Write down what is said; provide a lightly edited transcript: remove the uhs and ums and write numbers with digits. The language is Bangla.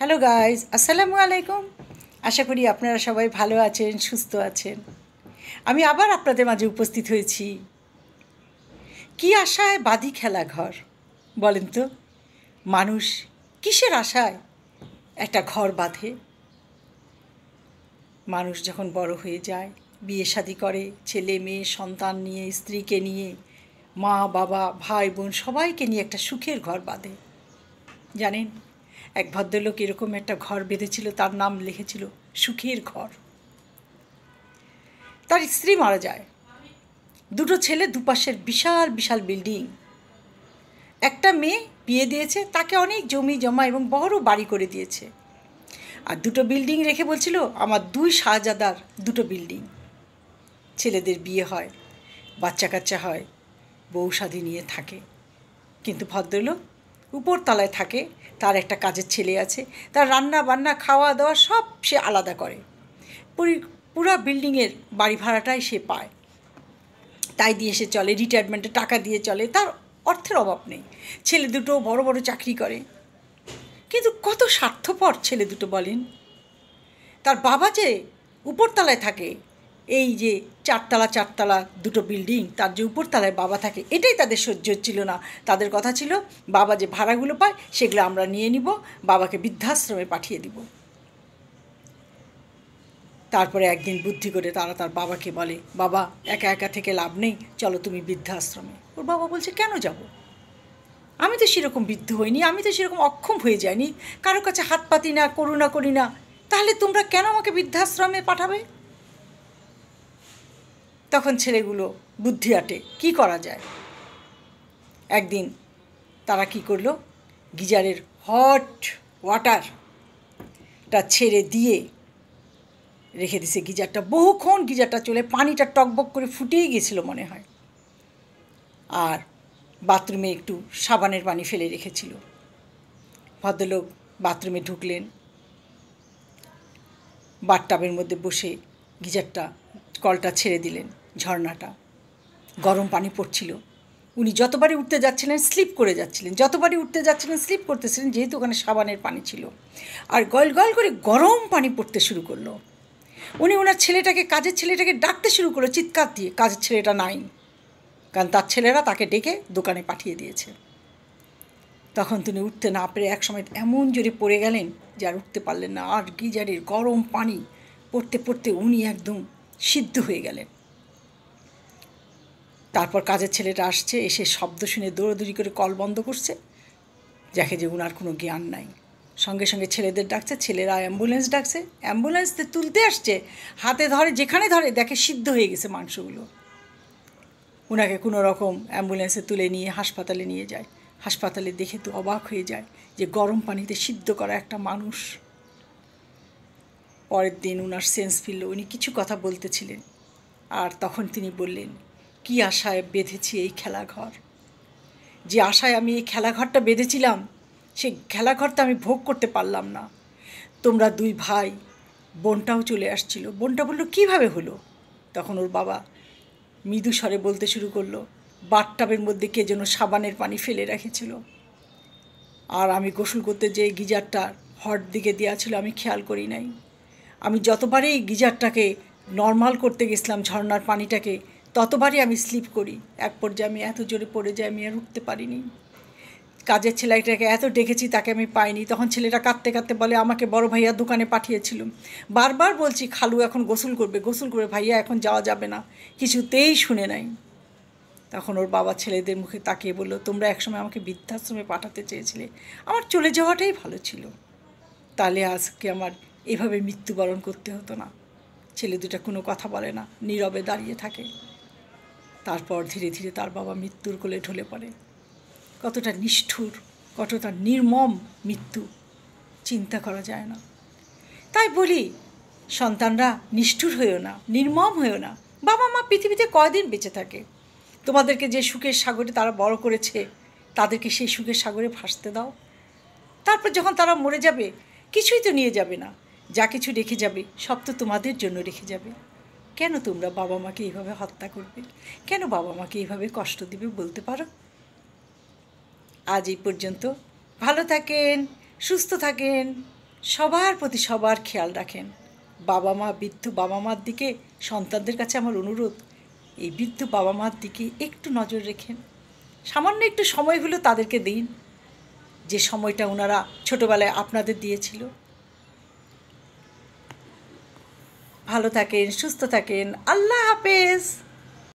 হ্যালো গাইজ, আসসালামু আলাইকুম। আশা করি আপনারা সবাই ভালো আছেন, সুস্থ আছেন। আমি আবার আপনাদের মাঝে উপস্থিত হয়েছি। কি আশায় বাঁধি খেলা ঘর, বলেন তো? মানুষ কিসের আশায় একটা ঘর বাঁধে? মানুষ যখন বড় হয়ে যায়, বিয়ে শাদী করে, ছেলে মেয়ে সন্তান নিয়ে, স্ত্রীকে নিয়ে, মা বাবা ভাই বোন সবাইকে নিয়ে একটা সুখের ঘর বাঁধে। জানেন, এক ভদ্রলোক এরকম একটা ঘর বেঁধেছিল, তার নাম লিখেছিল সুখের ঘর। তার স্ত্রী মারা যায়, দুটো ছেলে, দুপাশের বিশাল বিশাল বিল্ডিং। একটা মেয়ে বিয়ে দিয়েছে, তাকে অনেক জমি জমা এবং বড় বাড়ি করে দিয়েছে। আর দুটো বিল্ডিং রেখে বলছিল, আমার দুই শাহজাদার দুটো বিল্ডিং। ছেলেদের বিয়ে হয়, বাচ্চা কাচ্চা হয়, বউ শাদী নিয়ে থাকে। কিন্তু ভদ্রলোক উপরতলায় থাকে, তার একটা কাজের ছেলে আছে, তার রান্না বান্না খাওয়া দাওয়া সব সে আলাদা করে। পুরা বিল্ডিংয়ের বাড়ি ভাড়াটাই সে পায়, তাই দিয়ে সে চলে, রিটায়ারমেন্টে টাকা দিয়ে চলে, তার অর্থের অভাব নেই। ছেলে দুটো বড় বড় চাকরি করে। কিন্তু কত স্বার্থপর ছেলে দুটো বলেন। তার বাবা যে উপরতলায় থাকে, এই যে চারতলা দুটো বিল্ডিং, তার যে উপরতলায় বাবা থাকে, এটাই তাদের সহ্য হচ্ছিল না। তাদের কথা ছিল, বাবা যে ভাড়াগুলো পায় সেগুলো আমরা নিয়ে নিব, বাবাকে বৃদ্ধাশ্রমে পাঠিয়ে দিব। তারপরে একদিন বুদ্ধি করে তারা তার বাবাকে বলে, বাবা একা একা থেকে লাভ নেই, চলো তুমি বৃদ্ধাশ্রমে। ওর বাবা বলছে, কেন যাব? আমি তো সেরকম বৃদ্ধ হইনি, আমি তো সেরকম অক্ষম হয়ে যাইনি, কারো কাছে হাত পাতি না, করুণা করি না, তাহলে তোমরা কেন আমাকে বৃদ্ধাশ্রমে পাঠাবে? তখন ছেলেগুলো বুদ্ধি আটে, কী করা যায়। একদিন তারা কি করলো, গিজারের হট ওয়াটারটা ছেড়ে দিয়ে রেখে দিছে গিজারটা। বহুক্ষণ গিজারটা চলে, পানিটা টকবক করে ফুটেই গেছিলো মনে হয়। আর বাথরুমে একটু সাবানের পানি ফেলে রেখেছিল। ভদ্রলোক বাথরুমে ঢুকলেন, বাথটাবের মধ্যে বসে গিজারটা কলটা ছেড়ে দিলেন, ঝর্ণাটা গরম পানি পড়ছিল। উনি যতবারই উঠতে যাচ্ছিলেন স্লিপ করে যাচ্ছিলেন, যতবারই উঠতে যাচ্ছিলেন স্লিপ করতেছিলেন, যেহেতু ওখানে সাবানের পানি ছিল। আর গল গল করে গরম পানি পড়তে শুরু করলো। উনি ওনার ছেলেটাকে, কাজের ছেলেটাকে ডাকতে শুরু করলো চিৎকার দিয়ে। কাজের ছেলেটা নাই, কারণ তার ছেলেরা তাকে ডেকে দোকানে পাঠিয়ে দিয়েছে। তখন তিনি উঠতে না পেরে একসময় এমন জোরে পড়ে গেলেন যে আর উঠতে পারলেন না। আর গিজারের গরম পানি পড়তে পড়তে উনি একদম সিদ্ধ হয়ে গেলেন। তারপর কাজের ছেলেটা আসছে, এসে শব্দ শুনে দৌড়াদৌড়ি করে কল বন্ধ করছে, দেখে যে উনার কোনো জ্ঞান নাই। সঙ্গে সঙ্গে ছেলেদের ডাকছে, ছেলেরা অ্যাম্বুলেন্স ডাকছে, অ্যাম্বুলেন্সতে তুলতে আসছে, হাতে ধরে, যেখানে ধরে দেখে সিদ্ধ হয়ে গেছে মাংসগুলো। ওনাকে কোনো রকম অ্যাম্বুলেন্সে তুলে নিয়ে হাসপাতালে নিয়ে যায়। হাসপাতালে দেখে তো অবাক হয়ে যায় যে গরম পানিতে সিদ্ধ করা একটা মানুষ। পরের দিন ওনার সেন্স ফিরল, উনি কিছু কথা বলতেছিলেন। আর তখন তিনি বললেন, কি আশায় বেঁধেছি এই খেলাঘর, যে আশায় আমি এই খেলাঘরটা বেঁধেছিলাম, সেই খেলাঘরটা আমি ভোগ করতে পারলাম না। তোমরা দুই ভাই, বোনটাও চলে আসছিল। বোনটা বলল, কীভাবে হলো? তখন ওর বাবা মৃদু স্বরে বলতে শুরু করলো, বাথটাবের মধ্যে কে যেন সাবানের পানি ফেলে রেখেছিল, আর আমি গোসল করতে যেয়ে গিজারটা হট দিকে দেওয়া ছিল, আমি খেয়াল করি নাই। আমি যতবারই গিজারটাকে নর্মাল করতে গেছিলাম, ঝর্নার পানিটাকে, ততবারই আমি স্লিপ করি। এক পর্যায়ে আমি এত জোরে পড়ে যাই, আমি আর উঠতে পারিনি। কাজের ছেলেটাকে এত ডেকেছি, তাকে আমি পাইনি। তখন ছেলেটা কাঁদতে কাঁদতে বলে, আমাকে বড় ভাইয়া দোকানে পাঠিয়েছিল, বারবার বলছি খালু এখন গোসল করবে, ভাইয়া এখন যাওয়া যাবে না, কিছুতেই শুনে নাই। তখন ওর বাবা ছেলেদের মুখে তাকিয়ে বলল, তোমরা একসময় আমাকে বৃদ্ধাশ্রমে পাঠাতে চেয়েছিলে, আমার চলে যাওয়াটাই ভালো ছিল, তাহলে আজকে আমার এভাবে মৃত্যুবরণ করতে হতো না। ছেলে দুটা কোনো কথা বলে না, নীরবে দাঁড়িয়ে থাকে। তারপর ধীরে ধীরে তার বাবা মৃত্যুর কোলে ঢলে পড়ে। কতটা নিষ্ঠুর, কতটা নির্মম মৃত্যু, চিন্তা করা যায় না। তাই বলি, সন্তানরা নিষ্ঠুর হয়েও না, নির্মম হয়েও না। বাবা মা পৃথিবীতে কয়দিন বেঁচে থাকে? তোমাদেরকে যে সুখের সাগরে তারা বড় করেছে, তাদেরকে সেই সুখের সাগরে ভাসতে দাও। তারপর যখন তারা মরে যাবে, কিছুই তো নিয়ে যাবে না, যা কিছু রেখে যাবে সব তো তোমাদের জন্য রেখে যাবে। কেন তোমরা বাবা মাকে এইভাবে হত্যা করবে? কেন বাবা মাকে এইভাবে কষ্ট দিবে বলতে পারো? আজ এই পর্যন্ত। ভালো থাকেন, সুস্থ থাকেন, সবার প্রতি সবার খেয়াল রাখেন। বাবা মা, বৃদ্ধ বাবা মার দিকে সন্তানদের কাছে আমার অনুরোধ, এই বৃদ্ধ বাবা মার দিকে একটু নজর রেখেন। সামান্য একটু সময় হলেও তাদেরকে দিন, যে সময়টা ওনারা ছোটোবেলায় আপনাদের দিয়েছিল। ভালো থাকেন, সুস্থ থাকেন। আল্লাহ হাফেজ।